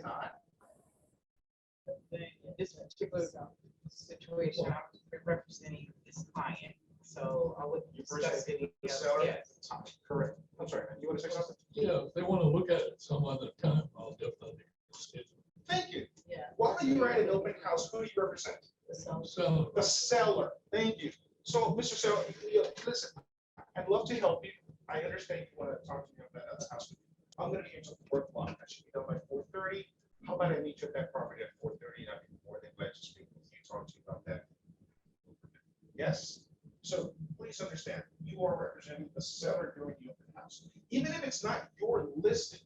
not. In this particular situation, I'm representing this client, so I wouldn't discuss any The else. seller? Yes. Correct. I'm sorry, you want to say something? Yeah, if they want to look at it some other time, I'll definitely schedule. Thank you. Yeah. While you are at an open house, who do you represent? So, The seller. Thank you. So, Mr. Seller, listen, I'd love to help you. I understand you want to talk to me about the house. I'm gonna be here until 4 o'clock. I should be done by 4:30. How about I meet you at that property at 4:30? And I'd be more than glad to speak with you, talk to you about that. Yes. So please understand, you are representing the seller during the open house. Even if it's not your listing,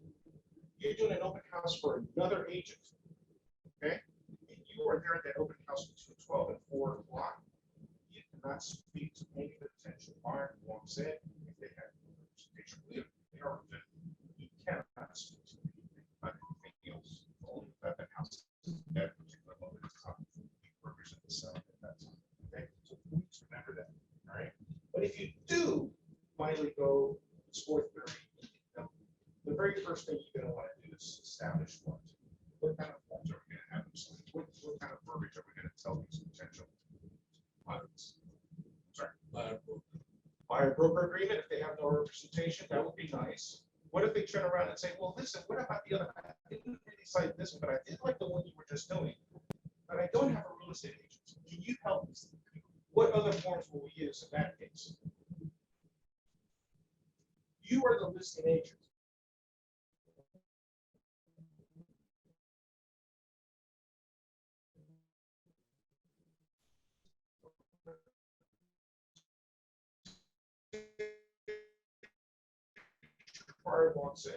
you're doing an open house for another agent. Okay? And you are there at that open house between 12 and 4 o'clock. You cannot speak to any potential buyer who walks in if they have representation. They are represented. You cannot speak to anything about anything else. Only about that house at that particular moment in time. You represent the seller at that time. Okay? So please remember that. All right. But if you do finally go, it's 4:30. The very first thing you're going to want to do is establish what kind of forms are we going to have them sign? What kind of verbiage are we going to tell these potential clients? Sorry. Buyer broker agreement. If they have no representation, that would be nice. What if they turn around and say, well, listen, what about the other? I didn't really cite this one, but I did like the one you were just doing. But I don't have a real estate agent. Can you help me? What other forms will we use in that case? You are the listing agent. Buyer walks in.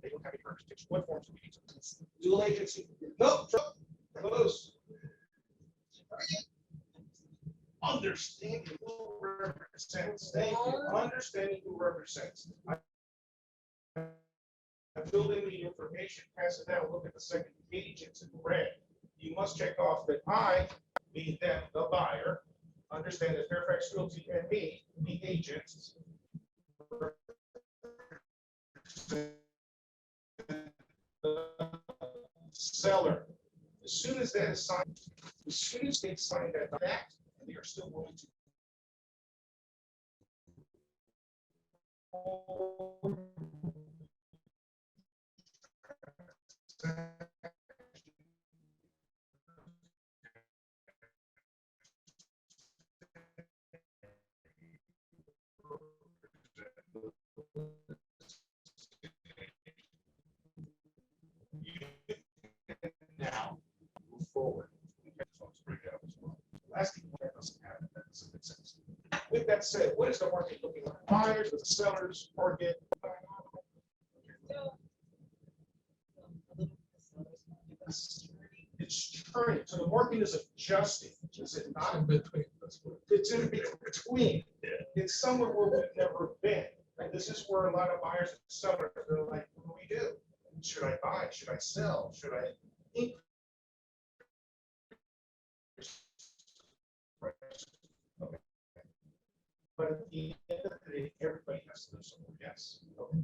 They don't have any representation. What forms do we need? Dual agency. Nope. Close. Understanding who represents. Thank you. Understanding who represents. I filled in the information, pass it down, look at the second page, it's in red. You must check off that I, being them, the buyer, understand that Fairfax Realty and me, the agents, seller. As soon as that is signed, as soon as they sign that act, and they are still willing to. Now, move forward. Last thing that doesn't happen, that doesn't make sense. With that said, what is the market looking like? Buyers, the sellers, market? It's turning, so the market is adjusting, is it not? in between, It's in between. It's somewhere where we've never been. And this is where a lot of buyers and sellers, they're like, what do we do? Should I buy? Should I sell? Should I increase? Okay. But at the end of the day, everybody has to live somewhere. Yes. Okay.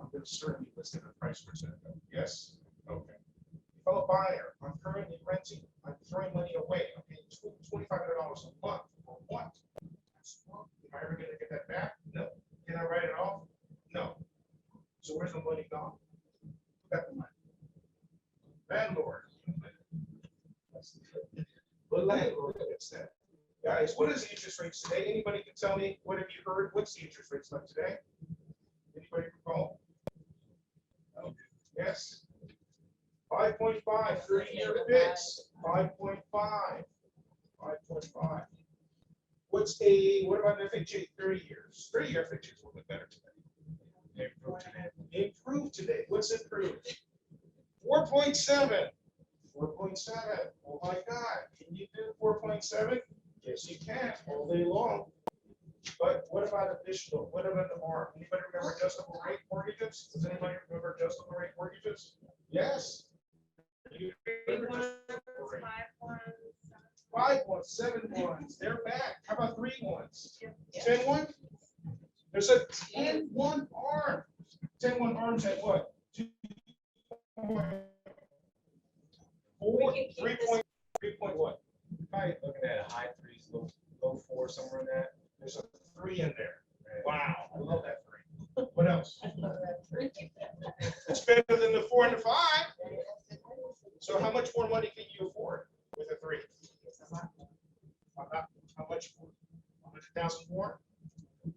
I'm going to certainly list in a price percent. Yes. Okay. If I'm a buyer, I'm currently renting, I'm throwing money away. I'm paying $2,500 a month for what? Am I ever going to get that back? No. Can I write it off? No. So where's the money gone? Who got the money? Landlord. The landlord gets that. Guys, what is the interest rates today? Anybody can tell me? What have you heard? What's the interest rates like today? Anybody recall? Oh, yes. 5.5, 30-year fix. 5.5. 5.5. What about an FHA 30 years? 30-year FHA is a little bit better today. Improved today. What's improved? 4.7. 4.7. Oh my God. Can you do 4.7? Yes, you can all day long. But what about additional? What about the ARM? Anybody remember adjustable rate mortgages? Does anybody remember adjustable rate mortgages? Yes. 5.71s. They're back. How about 3.1s? 10.1? There's a 10.1 ARM. 10.1 ARMs at what? Four, We can keep 3 this- point, 3 point what? Probably looking at a high threes, low four, somewhere in that. There's a 3 in there. Wow, I love that 3. What else? It's better than the 4 and the 5. So how much more money can you afford with a 3? How much? 100,000 more? Would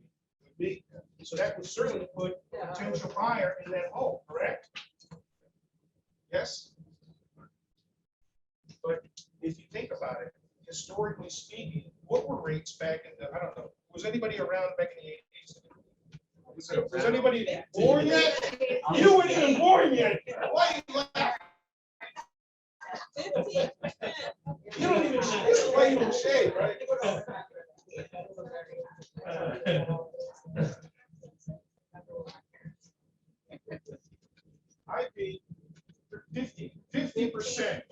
be. So that would certainly put a potential buyer in that home, correct? Yes? But if you think about it, historically speaking, what were rates back in the, I don't know, was anybody around back in the 80s? Was anybody born yet? You weren't even born yet. Why are you laughing? You don't even shave. This is why you don't shave, right? I paid 50%, 15%.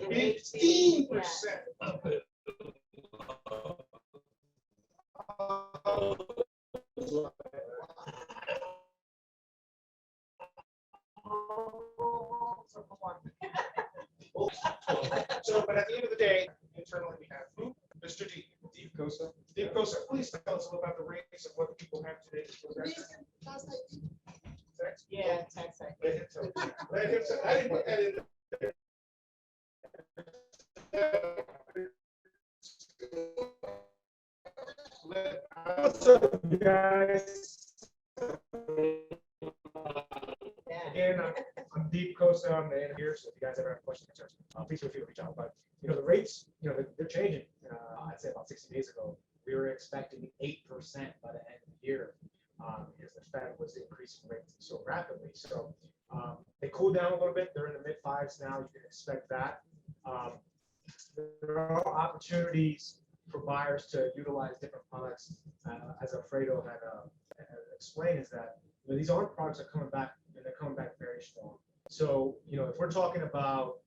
So, but at the end of the day, internally we have who? Mr. D. Deep Cosa. Deep Cosa, please tell us about the rates of what people have today. Text? Yeah, tax site. Let him tell. Let him tell. I didn't put that in there. What's up, you guys? Again, I'm Deep Cosa. I'm the editor here. So if you guys ever have questions, concerns, please feel free to reach out. But the rates, they're changing. I'd say about 60 days ago, we were expecting 8% by the end of the year, because the Fed was increasing rates so rapidly. So they cooled down a little bit. They're in the mid fives now. You can expect that. There are opportunities for buyers to utilize different products. As Alfredo had explained, is that these ARM products are coming back, and they're coming back very strong. So if we're talking about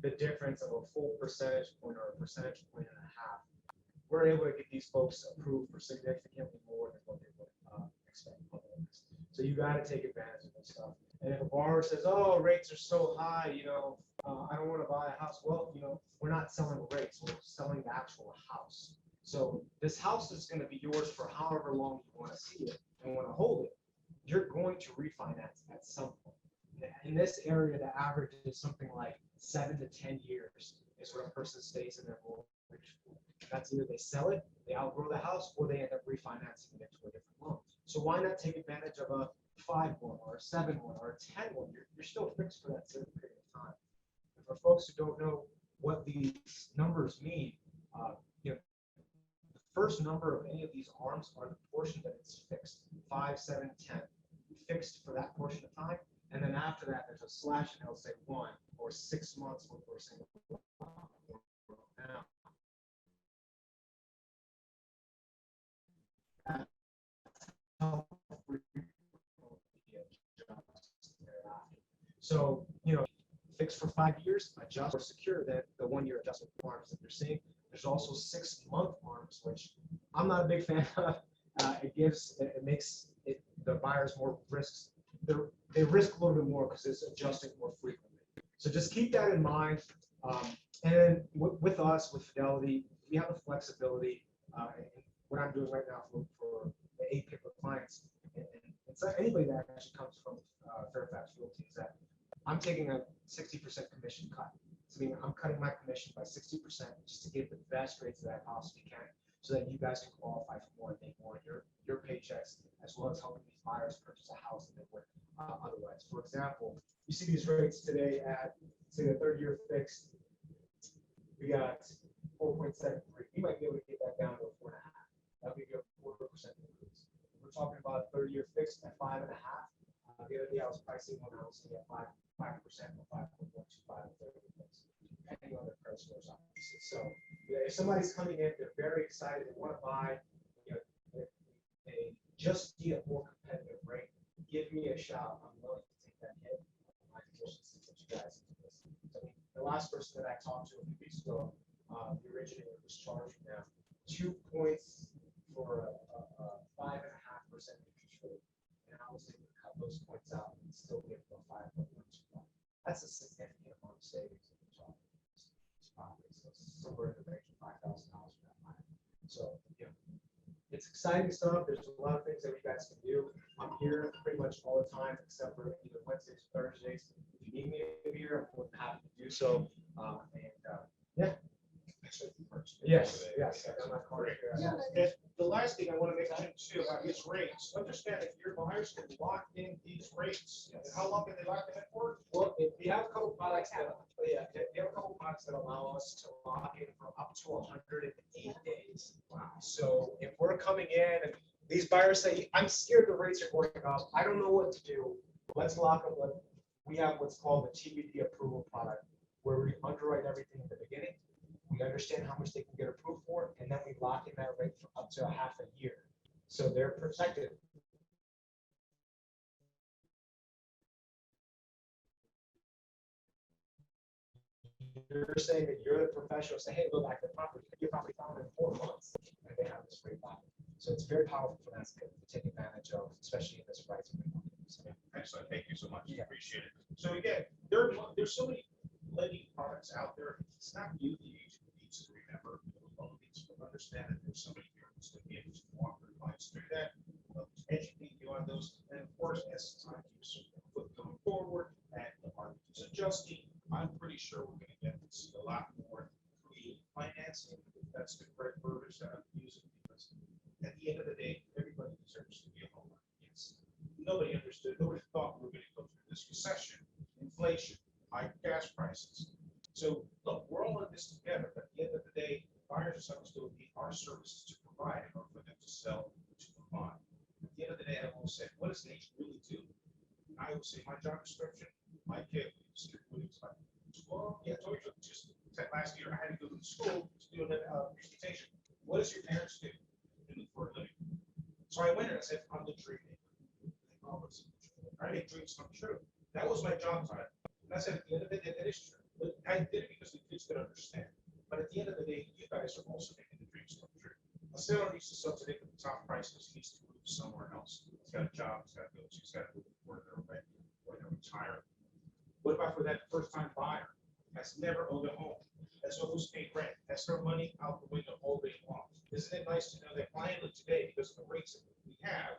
the difference of a full percentage point or a percentage point and a half, we're able to get these folks approved for significantly more than what they would expect otherwise. So you got to take advantage of this stuff. And if a borrower says, "Oh, rates are so high, I don't want to buy a house," well, we're not selling rates; we're selling the actual house. So this house is going to be yours for however long you want to see it and want to hold it. You're going to refinance at some point. In this area, the average is something like 7 to 10 years is what a person stays in their mortgage for. That's either they sell it, they outgrow the house, or they end up refinancing it into a different loan. So why not take advantage of a 5-1 or a 7-1 or a 10-1? You're still fixed for that certain period of time. And for folks who don't know what these numbers mean, the first number of any of these arms are the portion that it's fixed, 5, 7, 10, fixed for that portion of time. And then after that, there's a slash and it'll say 1 or 6 months before saying now. So, fixed for 5 years, adjust or secure that the 1-year adjustment arms that you're seeing. There's also 6-month arms, which I'm not a big fan of. It makes the buyers more risks. They risk a little bit more because it's adjusting more frequently. So just keep that in mind. And with us, with Fidelity, we have the flexibility. What I'm doing right now for the 8 paper clients, and it's not anybody that actually comes from Fairfax Realty, is that I'm taking a 60% commission cut. So I'm cutting my commission by 60% just to give the best rates that I possibly can, so that you guys can qualify for more and make more in your paychecks, as well as helping these buyers purchase a house that they would otherwise. For example, you see these rates today at, say, the 30-year fixed. We got 4.73. You might be able to get that down to a 4.5. That'll give you a 4% increase. We're talking about a 30-year fixed at 5.5. The other day I was pricing one house at 5% or 5.125, depending on their credit scores, obviously. So if somebody's coming in, they're very excited, they want to buy, they just need a more competitive rate, give me a shout. I'm willing to take that hit. My position is to get you guys into this. So the last person that I talked to a few weeks ago, the originator was charging them 2 points for a 5.5% interest rate, and I was able to cut those points out and still get the 5.125. that's a significant amount of savings. in the job. It's probably, so it's somewhere in the range of $5,000 for that line. So, it's exciting stuff. There's a lot of things that you guys can do. I'm here pretty much all the time, except for either Wednesdays, Thursdays. If you need me to be here, I'm more than happy to do so. Yes, I got my card here. Yeah, and the last thing I want to mention too about his rates, understand that your buyers can lock in these rates. And how long can they lock them in for? Well, if we have a couple products that, we have a couple products that allow us to lock in for up to 108 days. Wow. So if we're coming in and these buyers say, I'm scared the rates are going up, I don't know what to do, let's lock them with, we have what's called the TBD approval product, where we underwrite everything in the beginning. We understand how much they can get approved for, and then we lock in that rate for up to a half a year. So they're protected. You're saying that you're the professional, say, hey, look, I can your property found in 4 months, and they have this rate lock. So it's very powerful for us to take advantage of, especially in this rising rate market. So, Excellent, thank you so much, Yeah. appreciate it. So again, there's so many lending products out there, it's not you that you need to remember, needs to understand that there's somebody here who's going to be able to walk their clients through that, educate you on those, and of course, as time keeps going forward, and the market is adjusting, I'm pretty sure we're going to get to see a lot more creative financing. That's the correct verbiage that I'm using, because at the end of the day, everybody deserves to be a homeowner. Yes. Nobody understood, nobody thought we were going to go through this recession, inflation, high gas prices. So look, we're all in this together, but at the end of the day, buyers and sellers still need our services to provide in order for them to sell, to provide. At the end of the day, I will say, what does an agent really do? I will say my job description, my kid, what it's like. Well, yeah, I told you just last year, I had to go to the school to do a presentation. What does your parents do for a living? So I went and I said, I'm the dream maker. I make dreams come true. That was my job title. And I said, at the end of the day, that is true. But I did it because the kids could understand. But at the end of the day, you guys are also making the dreams come true. A seller needs to sell today for the top price because he needs to move somewhere else. He's got a job, he's got bills, he's got to move where they're retired. What about for that first-time buyer? Has never owned a home, has always paid rent, has their money out the window all day long. Isn't it nice to know that finally today, because of the rates that we have,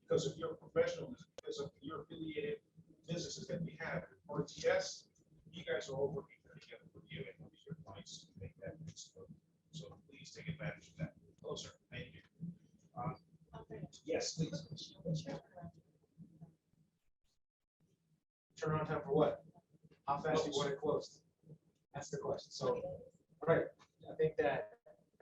because of your professionalism, because of your affiliated businesses that we have, RTS, you guys are all working together for you and with your clients to make that smooth. So please take advantage of that. Hello, sir. Thank you. Yes, please. turnaround time for what? How fast do you want it closed? That's the question. So, right, I think that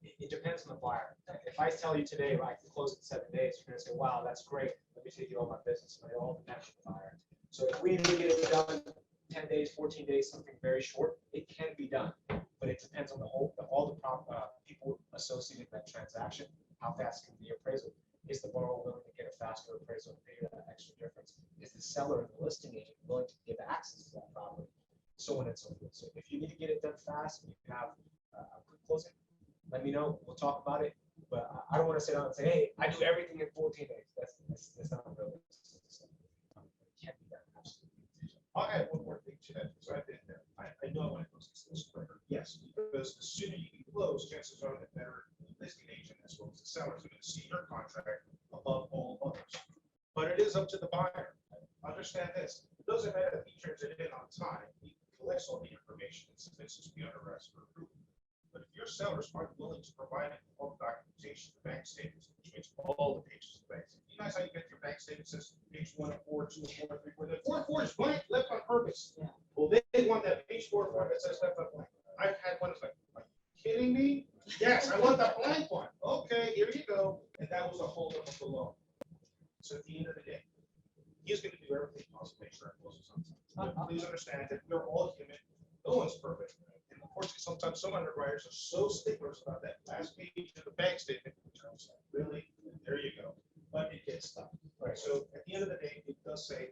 it depends on the buyer. If I tell you today, I can close in 7 days, you're gonna say, wow, that's great. Let me take you all my business. But it all depends on the buyer. So if we need to get it done 10 days, 14 days, something very short, it can be done. But it depends on all the people associated with that transaction. How fast can the appraisal? Is the borrower willing to get a faster appraisal and pay that extra difference? Is the seller and the listing agent willing to give access to that property? So on and so forth. So if you need to get it done fast and you have a quick closing, let me know. We'll talk about it. But I don't want to sit down and say, hey, I do everything in 14 days. That's not really. It can't be done. Absolutely. I'll add one more thing to that, because I've been there. I know when it goes to this quicker. Yes, because the sooner you can close, chances are that better the listing agent as well as the sellers are going to see your contract above all others. But it is up to the buyer. Understand this. It doesn't matter if he turns it in on time. He collects all the information and submits it to the IRS for approval. But if your sellers aren't willing to provide all the documentation, the bank statements, which means all the pages of the bank statement. You guys, how you get your bank statement says page 1 of 4, 2 of 4, 3, 4. The 4 of 4 is blank, left on purpose. Yeah. Well, they want that page 4 of 4 that says left on blank. I've had one that's like, are you kidding me? Yes, I want the blank one. Okay, here you go. And that was a holdup of the loan. So at the end of the day, he's going to do everything possible to make sure it closes on time. But please understand that we're all human. No one's perfect. And unfortunately, sometimes some underwriters are so sticklers about that last page of the bank statement. Really? There you go. But it gets stuck. Right. So at the end of the day, it does say,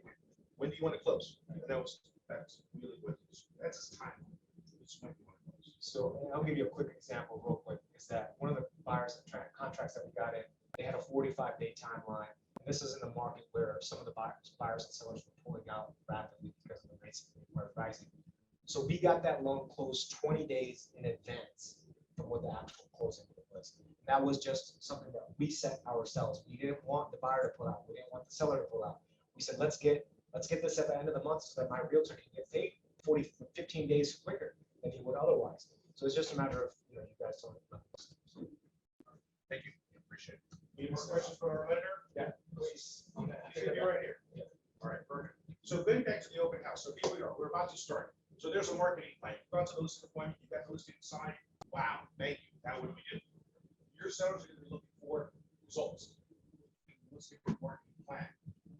when do you want to close? And that's really what it is. That's his time. It's when you want to close. So I'll give you a quick example real quick, is that one of the buyers contracts that we got in, they had a 45-day timeline. And this is in the market where some of the buyers and sellers were pulling out rapidly because of the rates were pricing. So we got that loan closed 20 days in advance from what the actual closing was. That was just something that we set ourselves. We didn't want the buyer to pull out. We didn't want the seller to pull out. We said, let's get this at the end of the month so that my realtor can get paid 15 days quicker than he would otherwise. So it's just a matter of, you guys don't. Thank you, appreciate it. Any more questions for our lender? Yeah. Please. He's gonna be right here. All right, perfect. So going back to the open house, so here we are, we're about to start. So there's a marketing plan. You've gone to the listing appointment, you got the listing signed. Wow, thank you. Now what do we do? Your sellers are gonna be looking for results. Listing marketing plan.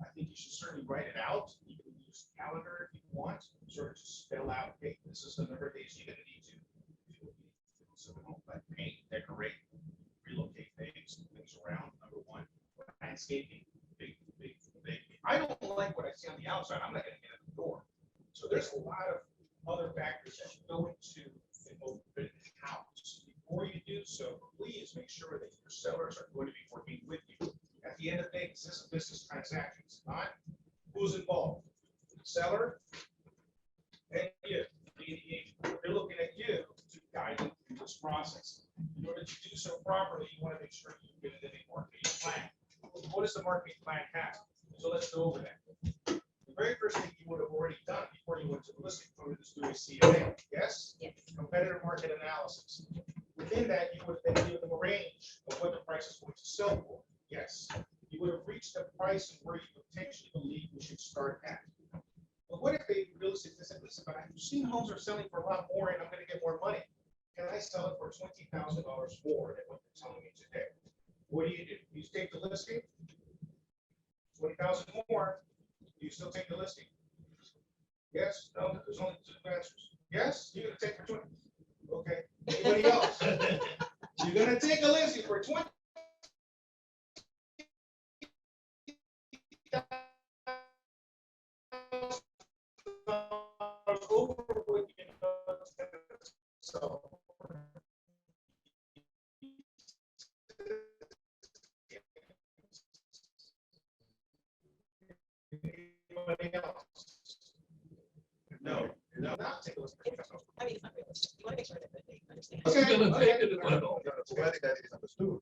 I think you should certainly write it out. You can use calendar if you want, sort of just spell out, hey, this is the number of days you're gonna need to. So they don't like paint, decorate, relocate things around. Number one, landscaping, big. I don't like what I see on the outside. I'm not gonna get in the door. So there's a lot of other factors that should go into an open house. Before you do so, please make sure that your sellers are going to be working with you. At the end of the day, this is a business transaction. It's not who's involved. The seller and you, the agent. They're looking at you to guide them through this process. In order to do so properly, you want to make sure you get it in a marketing plan. What does the marketing plan have? So let's go over that. The very first thing you would have already done before you went to the listing appointment is do a CMA. Yes? Yes. Competitive market analysis. Within that, you would have then given them a range of what the price is going to sell for. Yes. You would have reached a price where you potentially believe we should start at. But what if they realistically said, listen, but I've seen homes are selling for a lot more and I'm going to get more money. Can I sell it for $20,000 more than what you're telling me today? What do? You take the listing, 20,000 more. Do you still take the listing? Yes, no, there's only two answers. Yes, you're gonna take for 20. Okay, anybody else? You're gonna take a listing for 20. Over what you know, so. Anybody else? No, not take a list. I mean, it's not realistic. You want to make sure that they understand. Who's gonna take it if I don't? Provided that is understood.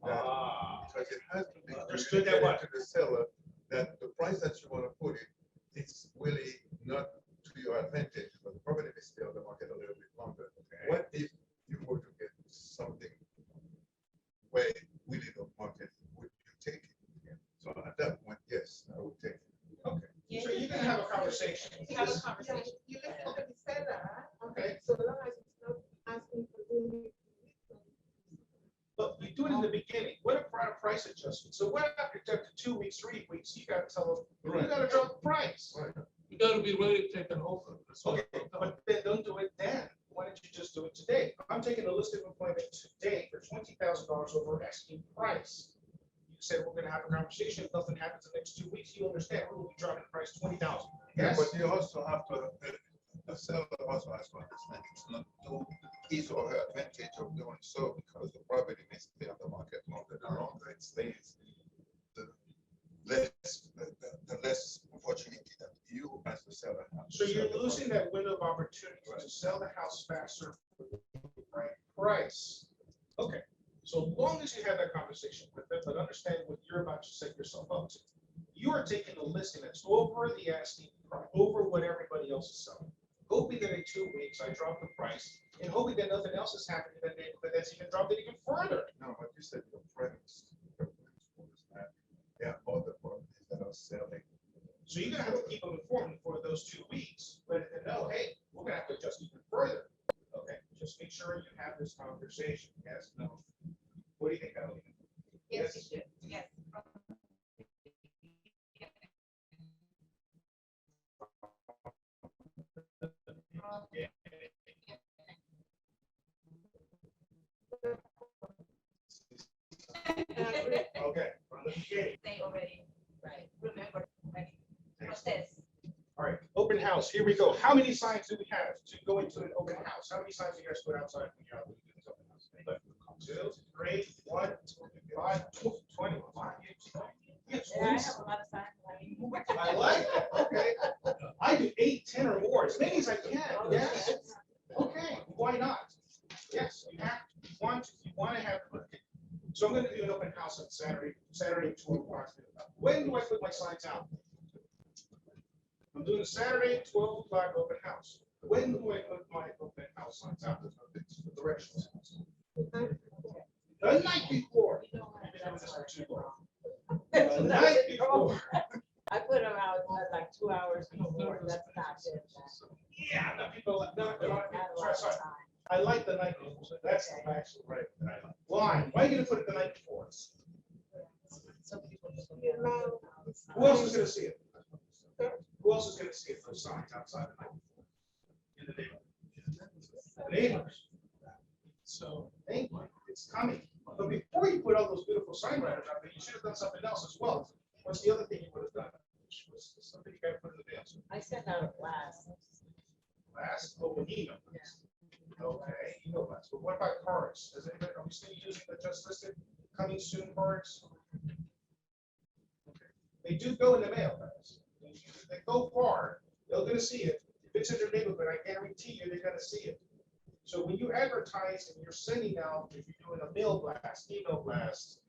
Ah, Because it has to be Understood that what? communicated to the seller that the price that you want to put it, it's really not to your advantage, because the property is still on the market a little bit longer. What if you were to get something way really the market, would you take it? So at that point, yes, I would take it. okay. So you can have a conversation. You have a conversation. You listen to the seller, Okay, so long as it's not asking for doing it. but you do it in the beginning. What about a price adjustment? So what after 2 weeks, 3 weeks, you gotta tell them, you Right. gotta drop the price. You gotta be ready to take an offer. That's all. Okay, but then don't do it then. Why don't you just do it today? I'm taking a listing appointment today for $20,000 over asking price. You said we're gonna have a conversation. If nothing happens in the next 2 weeks, you understand, we will be dropping the price 20,000. Yes? But you also have to, the seller also has to understand it's not to his or her advantage of doing so, because the property may stay on the market longer. The longer it stays, the less opportunity that you as the seller have. to So you're sell the losing property. that window of opportunity to sell the house faster for the right price. Okay, so long as you have that conversation with them, but understand what you're about to set yourself up to. You are taking a listing that's over the asking price, over what everybody else is selling. Hoping that in 2 weeks I drop the price and hoping that nothing else is happening in that neighborhood that's even dropped it even further. No, but you said your friends was that there are other properties that are selling. So you're gonna have to keep them informed for those 2 weeks, let them know, hey, we're gonna have to adjust even further. Okay, just make sure you have this conversation. Yes, no. What do you think, Adelina? Yes, you should. Yes. Okay, from the beginning. They already, right, remember, already. What's this? All right, open house, here we go. How many signs do we have to go into an open house? How many signs do you guys put outside when you're out with this open house? Anybody? 2, 3, 1, 5, 25. Yes, Yeah, I please. have a lot of signs. I like that, okay. I do 8, 10 or more. As many want to have, so I'm gonna do an open house on Saturday, 12 o'clock. When do I put my signs out? I'm doing a Saturday, 12 o'clock open house. When do I put my open house signs out? The directions. The night before. I've been doing this for too long. The night before. I put them out like 2 hours before, that's not good. Yeah, no, people, no, a lot of people, Not a lot of sorry. time. I like the night before, so that's the actual right that I like. Why? Why are you gonna put it the night before? Some people just don't get around. Who else is gonna see it? Who else is gonna see it? Those signs outside the night before? In the neighborhood. The neighbors. So, thank you, it's coming. But before you put all those beautiful sign writers out there, you should have done something else as well. What's the other thing you would have done? Was something you gotta put in the mail. I sent out a blast. Last, open email. Okay, email blast. But what about cards? Does anybody, are we still using the just listed coming soon cards? Okay. They do go in the mail, guys. If they go far, they're gonna see it. If it's in their neighborhood, I guarantee you, they're gonna see it. So when you advertise and you're sending out, if you're doing a mail blast, email blast,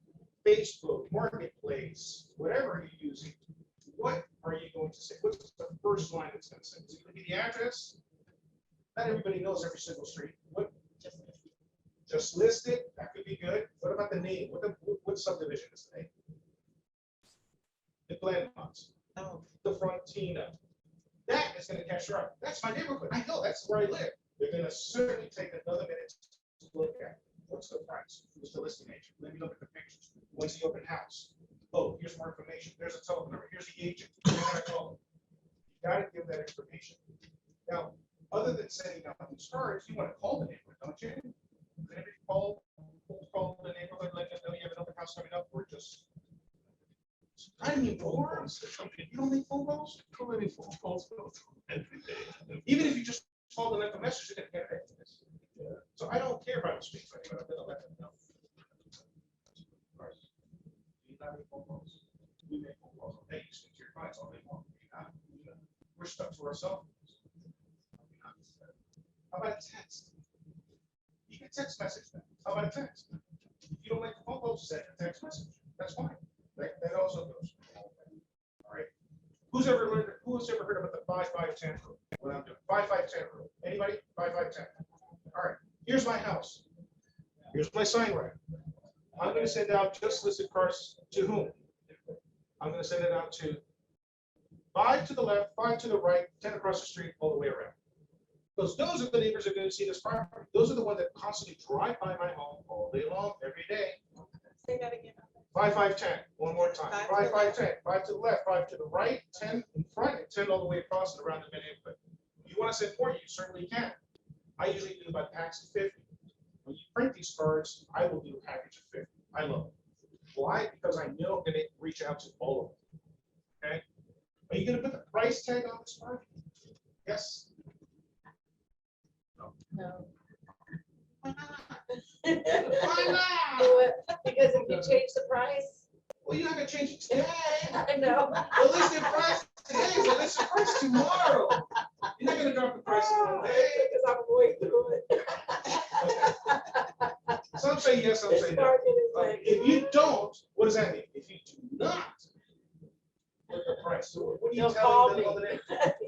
Facebook, Marketplace, whatever you're using, what are you going to say? What's the first line it's going to say? Is it going to be the address? Not everybody knows every single street. What? Just list it. That could be good. What about the name? What subdivision is the name? The Glenmont. Oh. The Frontina. That is going to catch your eye. That's my neighborhood. I know that's where I live. They're going to certainly take another minute to look at what's the price, who's the listing agent. Let me look at the pictures. When's the open house? Oh, here's more information. There's a telephone number. Here's the agent. You gotta call them. You gotta give that information. Now, other than sending out these cards, you want to call the neighborhood, don't you? Maybe call the neighborhood, let them know you have an open house coming up, or just. I mean, phone calls. You don't make phone calls? Too many phone calls every day. Even if you just call them, left a message, you're gonna get it. So I don't care about speaking, but I'm gonna let them know. All right. Do you have any phone calls? We make phone calls. Hey, you speak to your clients all day long. We're stuck to ourselves. How about a text? You can text message them. How about a text? If you don't like the phone calls, send a text message. That's fine. That also goes. All right. Who's ever heard about the 5-5-10 rule? What I'm doing, 5-5-10 rule. Anybody? 5-5-10. All right. Here's my house. Here's my sign right. I'm going to send out just listed cards to whom? I'm going to send it out to 5 to the left, 5 to the right, 10 across the street, all the way around. Because those are the neighbors that are going to see this property. Those are the ones that constantly drive by my home all day long, every day. Say that again. 5-5-10. One more time. 5-5-10. 5 to the left, 5 to the right, 10 in front, and 10 all the way across and around the neighborhood. You want to send more? You certainly can. I usually do about packs of 50. When you print these cards, I will do a package of 50. I love it. Why? Because I know I'm going to reach out to all of them. Okay? Are you going to put the price tag on this card? Yes. No. Why not? Why not? Because if you change the price. Well, you're not going to change it today. I know. The listed price today is the listed price tomorrow. You're not going to drop the price today. Because I'm going through it. Some say yes, some This say no. market is like. If you don't, what does that mean? If you do not put the price, so what are you They'll call telling them? me.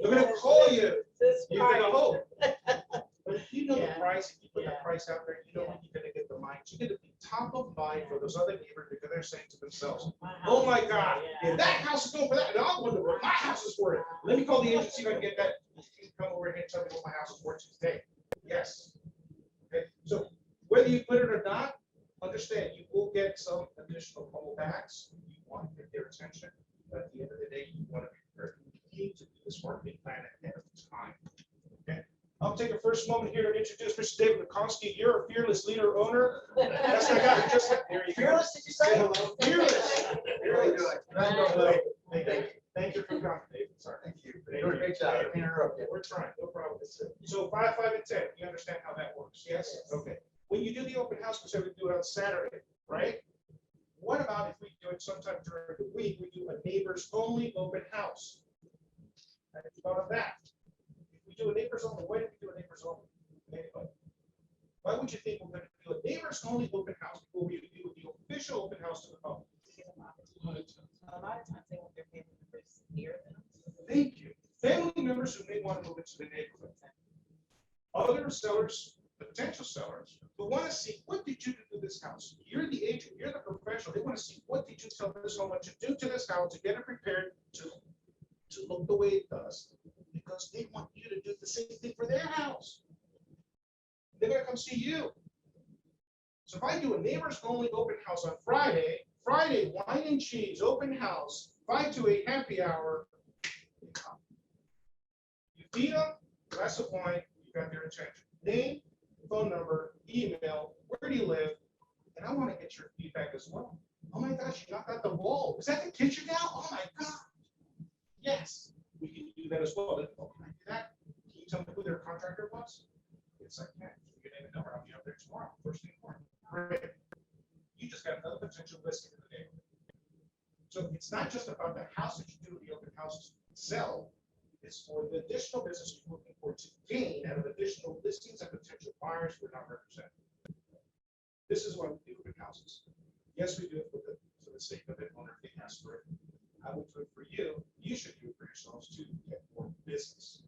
They're going to call you. This You're going to price. hope. But if you know the Yeah. price, if you put the Yeah. price out there, you know Yeah. when you're going to get the minds. You're going to be top of mind for those other neighbors because they're saying to themselves, My oh my house, God, yeah. if that house is going for that, and I wonder what my house is worth. Let me call the agency if I can get that. You can come over here and tell me what my house is worth today. Yes. Okay, so whether you put it or not, understand you will get some additional callbacks. You want to get their attention, but at the end of the day, you want to be prepared. You need to do this marketing plan ahead of time. Okay. I'll take a first moment here to introduce Mr. David McCoskey. You're a fearless leader owner. That's the guy who just there you go. Fearless, did you say? Say hello. Fearless. Fearless. Nice. Thank you for coming, David. Sorry. Thank you. Thank Doing a you. great job. I didn't interrupt you. We're trying, no problem. So 5, 5, and 10, you understand how that works? Yes? Yes. Okay. When you do the open house, we said we do it on Saturday, right? What about if we do it sometime during the week, we do a neighbors only open house? Have you thought of that? If we do a neighbors only, why do we do a neighbors only? Anybody? Why would you think we're going to do do a neighbors only open house before we do the official open house to the public. A lot of times they want their family members near them. Thank you. Family members who may want to move into the neighborhood. Other sellers, potential sellers, who want to see, what did you do to this house? You're the agent, you're the professional. They want to see, what did you tell this homeowner to do to this house to get it prepared to look the way it does? Because they want you to do the same thing for their house. They're gonna come see you. So if I do a neighbors only open house on Friday, wine and cheese, open house, 5 to 8 happy hour, you come. You feed them, glass of wine, you got their attention. Name, phone number, email, where do you live? And I want to get your feedback as well. Oh my gosh, you knocked out the wall. Is that the kitchen now? Oh my God. Yes, we can do that as well. Then, oh, can I do that? Can you tell me who their contractor was? Yes, I can. You can name a number. I'll be up there tomorrow, first thing in the morning. Great. You just got another potential listing in the neighborhood. So it's not just about the house that you do the open house sell. It's for the additional business you're looking for to gain out of additional listings and potential buyers we're not representing. This is why we do open houses. Yes, we do it for the sake of it, owner if they ask for it. I will do it for you. You should do it for yourselves to get more business.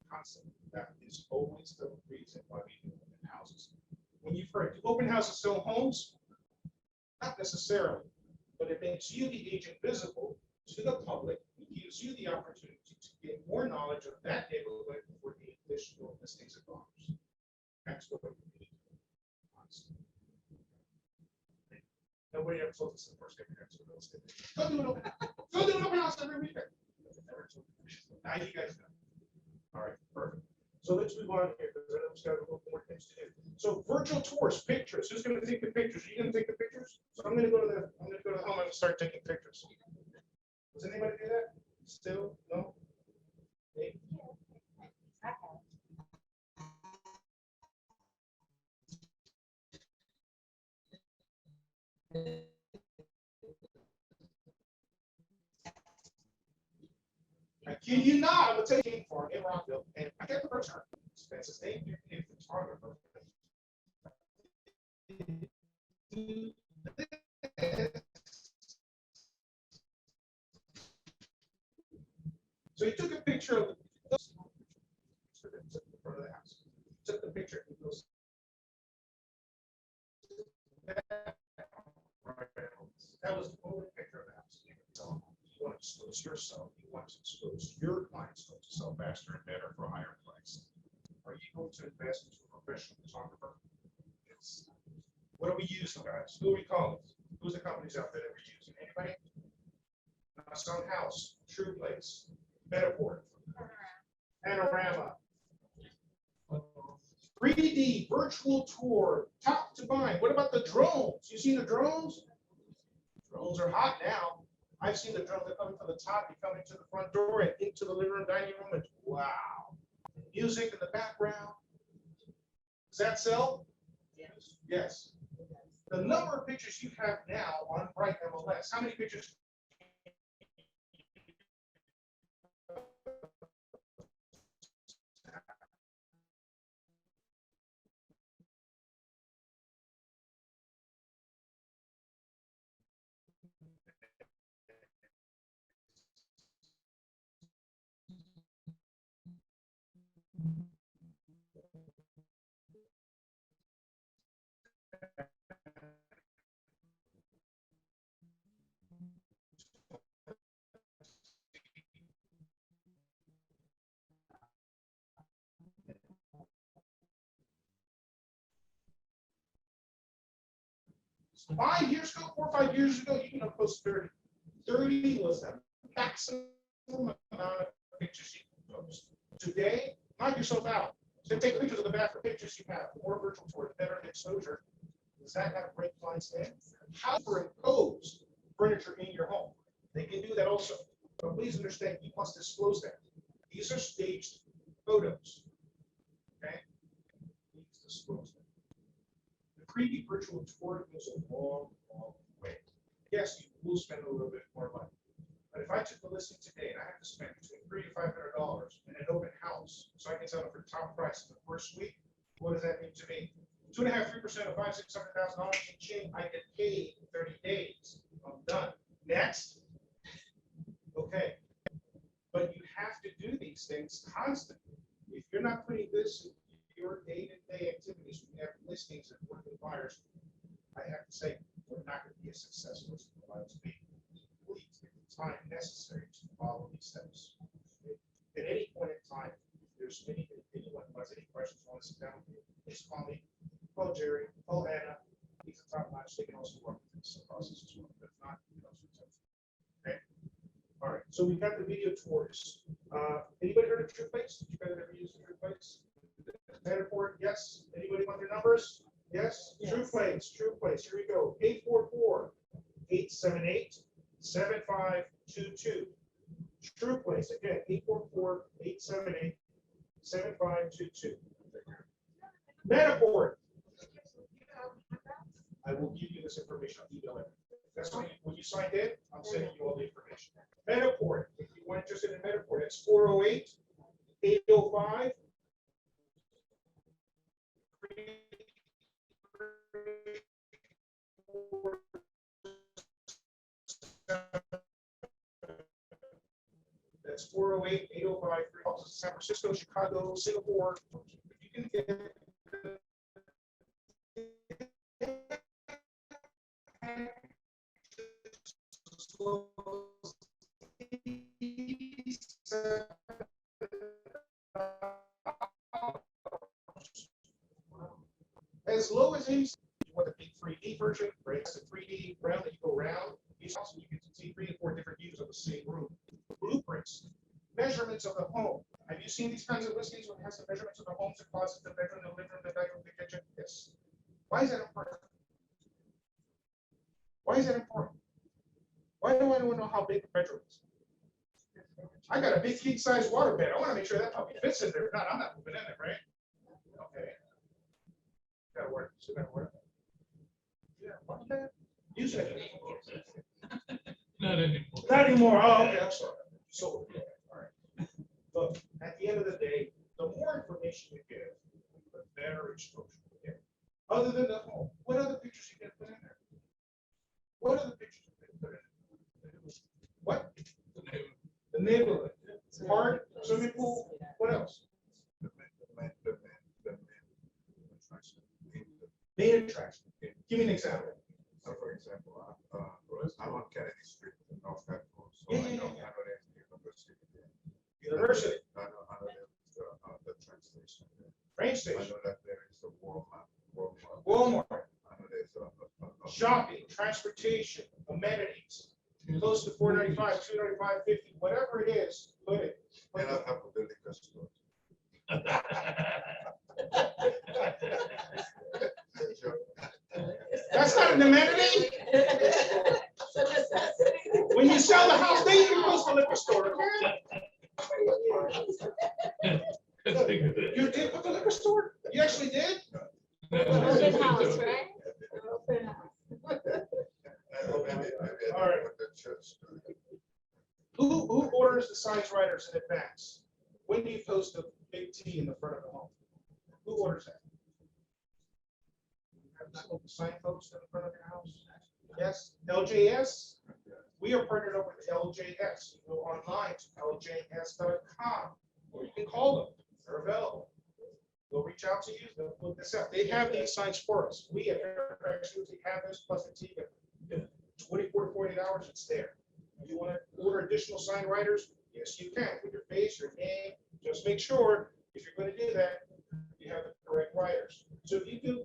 Constantly. That is always the reason why we do open houses. When you've heard, do open houses sell homes? Not necessarily, but it makes you the agent visible to the public. It gives you the opportunity to get more knowledge of that neighborhood for the additional listings and buyers. That's what we need. Nobody ever told us the first day we got to real estate. Go do an open house every weekend. Now you guys know. All right, perfect. So let's move on here because I know we've got a little more things to do. So virtual tours, pictures. Who's going to take the pictures? Are you going to take the pictures? So I'm going to go to home and start taking pictures. Does anybody do that? Still? No? Hey? I kid you not, I'm gonna tell you for in Rockville, and I got the person. That's his name, a photographer. So he took a picture of the front of the house. Took the picture. He goes, that was the only picture of the house. You want to expose yourself. You want to expose your clients to sell faster and better for a higher price. Are you going to invest into a professional photographer? Yes. What do we use, guys? Who are we calling? Who's the companies out there that we're using? Anybody? Sun House, True Place, Metaport, Panorama, 3D virtual tour, top to bind. What about the drones? You seen the drones? Drones are hot now. I've seen the drones that come from the top, they come into the front door and into the living room, dining room, and wow. Music in the background. Does that sell? Yes. Yes. The number of pictures you have now on Bright MLS, how many pictures? Five years ago, 4 or 5 years ago, you can post 30. 30 was the maximum amount of pictures you can post. Today, knock yourself out. So take pictures of the bathroom, pictures you have, more virtual tours, better exposure. Does that have great clients there? How to impose furniture in your home? They can do that also. But please understand, you must disclose that. These are staged photos. Okay? Please disclose them. The 3D virtual tour goes a long, long way. Yes, you will spend a little bit more money. But if I took the listing today and I have to spend between $300 to $500 in an open house, so I can sell it for top price in the first week, what does that mean to me? 2.5%, 3% of $600,000 in change, I get paid in 30 days. I'm done. Next. Okay. But you have to do these things constantly. If you're not putting this in your day-to-day activities, we have listings and working buyers, I have to say, we're not going to be as successful as we want to be. Please take the time necessary to follow these steps. At any point in time, if there's anyone who has any questions, want to sit down with me, please call me, call Jerry, call Anna. He's a top notch. They can also work with this process as well. But if not, okay. All right. So we've got the video tours. Anybody heard of TruePlace? Did you guys ever use TruePlace? Matterport, yes. Anybody want their numbers? Yes. Yes. TruePlace. Here we go. 844-878-7522. TruePlace, again, 844-878-7522. Matterport. I will give you this information. I'll email it. That's when you signed in, I'm sending you all the information. Matterport, if you are interested in Matterport, it's 408-805. That's 408-805. San Francisco, Chicago, Singapore. You can get as low as 80. You want the big 3D version, right? It's a 3D round that you go around. You can see 3 to 4 different views of the same room. Blueprints, measurements of the home. Have you seen these kinds of listings when it has the measurements of the homes, the closet, the bedroom, the living room, the bedroom, the kitchen? Yes. Why is that important? Why is that important? Why do I want to know how big the bedroom is? I got a big king size water bed. I want to make sure that puppy fits in there. If not, I'm not moving in it, right? Okay. Gotta work. Still gotta work. Yeah. What's that? You said it. Not anymore. Not anymore. Oh, okay. I'm sorry. So, all right. But at the end of the day, the more information you give, the better exposure you get. Other than the home, what other pictures you can put in there? What other pictures you can put in there? What? The neighborhood. Park, swimming pool. What else? Main attraction. Give me an example. So for example, I'm on Kennedy Street in North Carolina, so Yeah, I yeah, know yeah. there's the university there. University, I know there's the train station there. train I station, know that there is a Walmart. Walmart, I know there's a shopping, transportation, amenities. Close to 495, 295, 50, whatever it is, put it. And I have a liquor store. That's not an amenity. When you sell the house, then you can close the liquor store. You did put the liquor store? You actually did? Open house, right? Open house. All right. Who orders the signs writers in advance? When do you post a big T in the front of the home? Who orders that? Sign post in the front of your house? Yes, LJS. We are partnered up with LJS. You go online to ljs.com, or you can call them. They're available. They'll reach out to you. They'll look this up. They have these signs for us. We at Fairfax usually have this plus the T. In 24 to 48 hours, it's there. You want to order additional sign writers? Yes, you can. With your face, your name. Just make sure if you're going to do that, you have the correct writers. So if you do,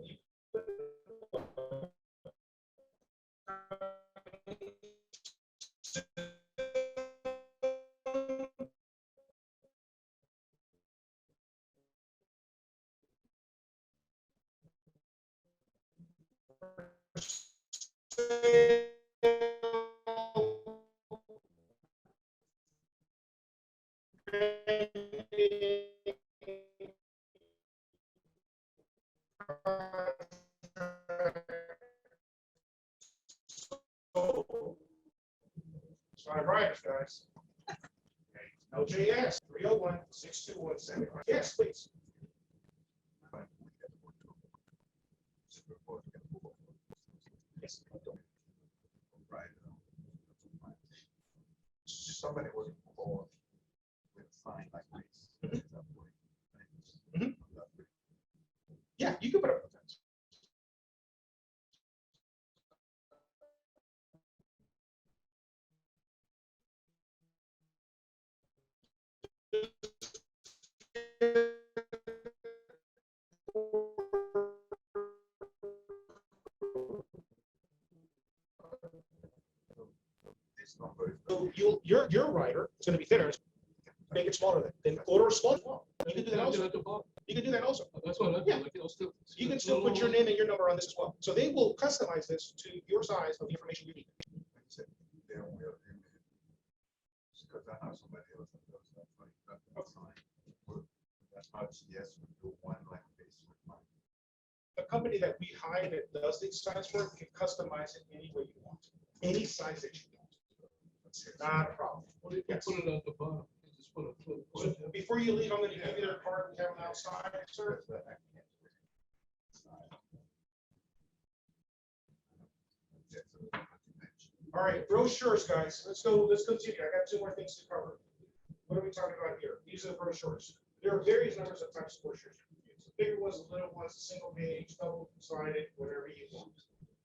sign writers, guys. LJS 301-621-75. Yes, please. somebody was called with a sign like this. Mhm. Yeah, you can put up a fence. This number is. So your rider is gonna be thinner, make it smaller then order a small one. You can do that also. At the bottom. You can do that also. That's what I Yeah. feel like, still. You can still put your name and your number on this as well. So they will customize this to your size of the information you need. They don't will do it. Because I have somebody else that does that, like, that sign. That's not, yes, we do one like this with mine. The company that we hire that does these signs for it can customize it any way you want, any size that you want. Not a problem. What do you Yes. put it at the bottom? You just put a little So question. before you leave, I'm gonna give you their card and have them outside, sir. All right, brochures, guys. Let's continue. I got two more things to cover. What are we talking about here? These are the brochures. There are various numbers of types of brochures. you can use. The bigger ones, the little ones, single page, double sided, whatever you want.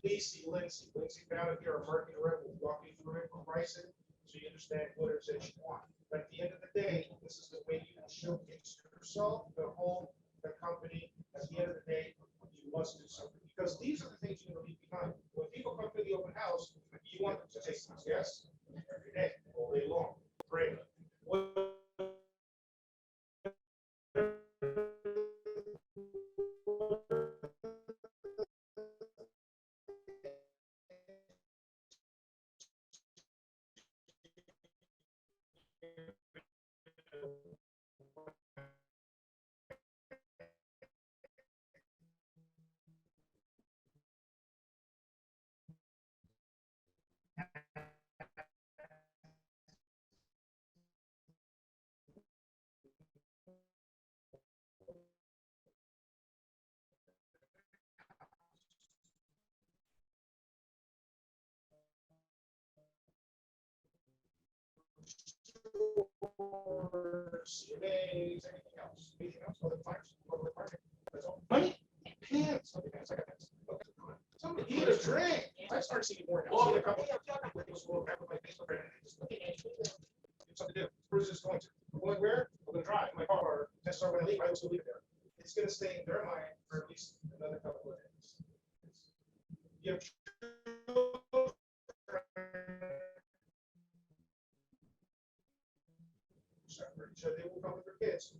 Please see Lindsay. Lindsay found it here. Our marketing rep will walk you through it, price it, so you understand what it is that you want. But at the end of the day, this is the way you showcase yourself, the home, the company. At the end of the day, you must do something because these are the things you're going to leave behind. When people come to the open house, you want them to take some yes every day, all day long. Great. CNAs, anything else, other fires, other department. That's all. Money, pants, okay, pants, I got pants. Okay. Somebody eat a drink. I started seeing more now. See a couple. It was more back with my Facebook and just looking at you. Something to do. Bruce is going to. We're going where? We're going to drive my car. That's why when I leave, I also leave it there. It's going to stay in their mind for at least another couple of days. You have so they will come with their kids.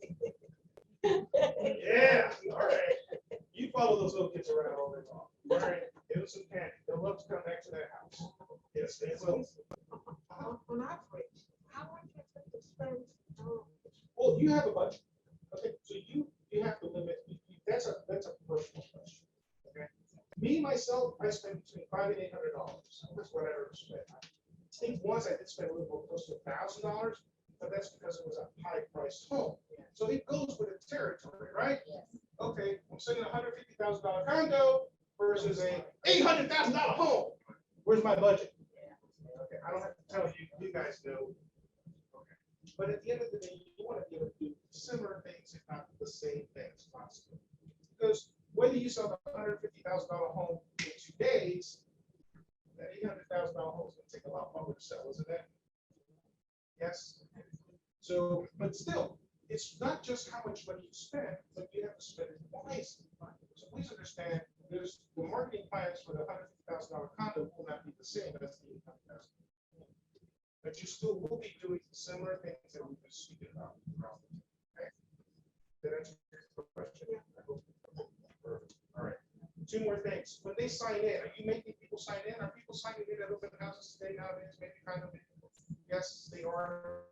Yeah, all right. You follow those little kids around all day long. All right, give them some candy. They'll love to come back to that house. Yes, they will. On average, how much you expect to spend? Well, you have a budget. Okay, so you have to limit, that's a personal question. Okay. Me, myself, I spend between $500 and $800. That's what I ever spent. I think once I did spend a little more close to $1,000, but that's because it was a high priced home. So it goes with the territory, right? Yes. Okay, I'm saying $150,000 condo versus a $800,000 home. Where's my budget? Okay, I don't have to tell you, you guys know. Okay. But at the end of the day, you want to be able to do similar things, if not the same things possible. Because whether you sell a $150,000 home in 2 days, that $800,000 home is going to take a lot longer to sell, isn't it? Yes. So, but still, it's not just how much money you spend, but you have to spend it wisely. So please understand, there's the marketing plans for the $150,000 condo will not be the same as the $800,000. But you still will be doing similar things that we've been speaking about. Okay. Did I answer your question? I hope. Perfect. All right. 2 more things. When they sign in, are you making people sign in? Are people signing in at open houses today nowadays? Maybe kind of. Yes, they are.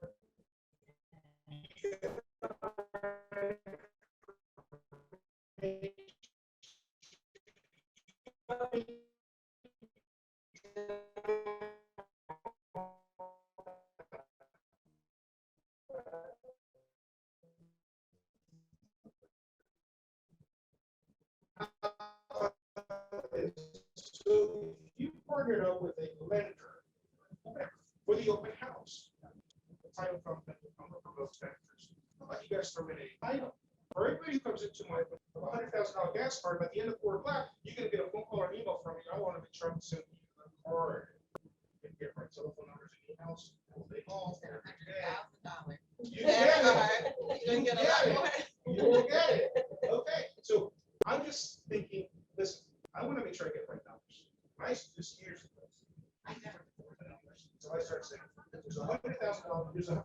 So you partnered up with a lender for the open house. title company, I'm gonna promote expenditures. How about you guys terminate title? For everybody who comes into my $100,000 gas card, by the end of 4 o'clock, you're gonna get a phone call or an email from me. I want to make sure I'm sending you the card. You get my telephone numbers and emails. They all. $100,000. You get it. You're gonna get a lot more. You will get it. Okay, so I'm just thinking, listen, I want to make sure I get the right numbers. This year's ago, I never before the numbers. So I started saying, there's $100,000, here's a.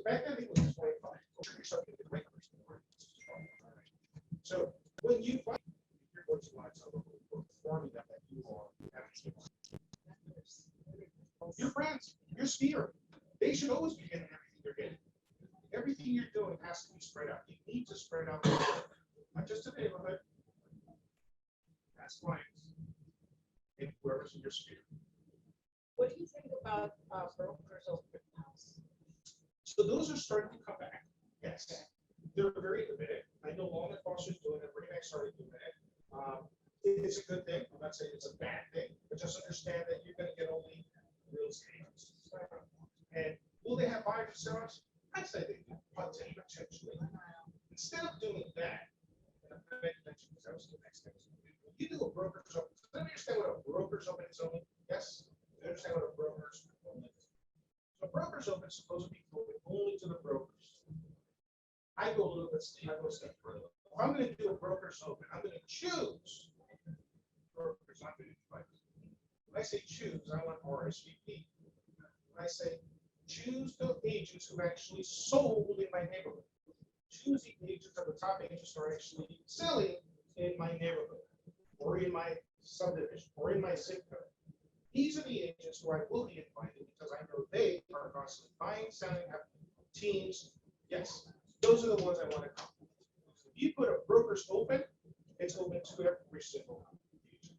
Back then, it was 25. So when you find you're going to want to performing that you are having your friends, your sphere, they should always be getting everything they're getting. Everything you're doing has to be spread out. You need to spread out, not just a neighborhood. That's clients. And whoever's in your sphere. What do you think about brokers open house? So those are starting to come back. Yes. They're very limited. I know Long and Foster's doing it. Remax started doing it. It's a good thing. I'm not saying it's a bad thing, but just understand that you're going to get only real estate. And will they have buyers and sellers? I'd say they do, potentially. Instead of doing that, and I mentioned this, that was the next thing. You do a broker's open. Does anybody understand what a broker's open is only? Yes? You understand what a broker's open is? So broker's open is supposed to be open only to the brokers. I go a little bit, I go a step further. If I'm going to do a broker's open, I'm going to choose brokers. I'm going to invite. When I say choose, I want RSVP. When I say choose the agents who actually sold in my neighborhood. Choose the agents of the top agents who are actually selling in my neighborhood, or in my subdivision, or in my zip code. These are the agents who I will be inviting because I know they are constantly buying, selling, have teams. Yes, those are the ones I want to come. If you put a broker's open, it's open to every single agent.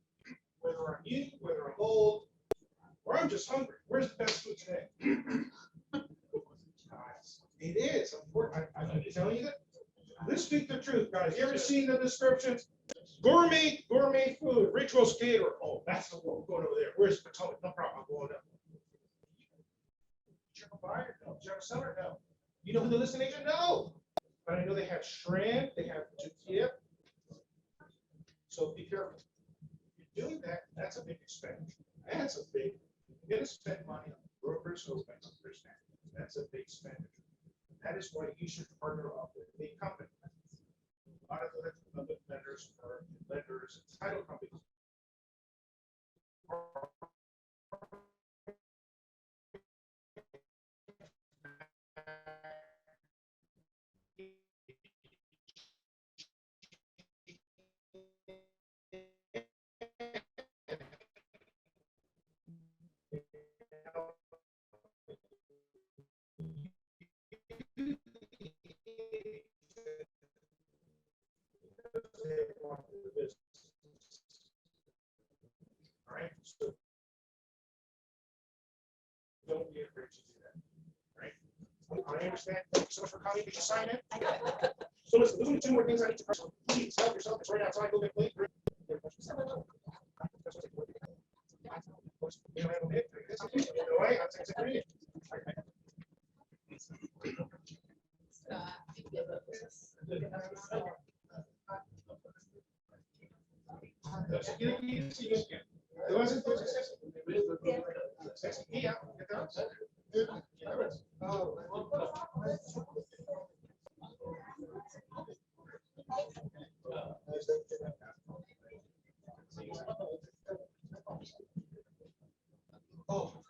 Whether I'm new, whether I'm old, or I'm just hungry. Where's the best food today? Guys, it is important. I'm telling you that. Let's speak the truth, guys. You ever seen the descriptions? Gourmet food, ritual caterer. Oh, that's the one. We're going over there. Where's Potomac? No problem. I'm going up. Check a buyer? No. Check a seller? No. You know who the listing agent? No. But I know they have Shrimp, they have Jakia. So be careful. If you're doing that, that's a big expenditure. That's a big, you're gonna spend money on brokers who understand. That's a big expenditure. That is why you should partner up with a company. A lot of the vendors or lenders and title companies. All right. So don't be afraid to do that. All right. I understand. Thank you so much for coming. Did you sign it? I got it. So listen, there's only 2 more things I need to press. Please help yourself. It's right outside. Go get plate. Oh,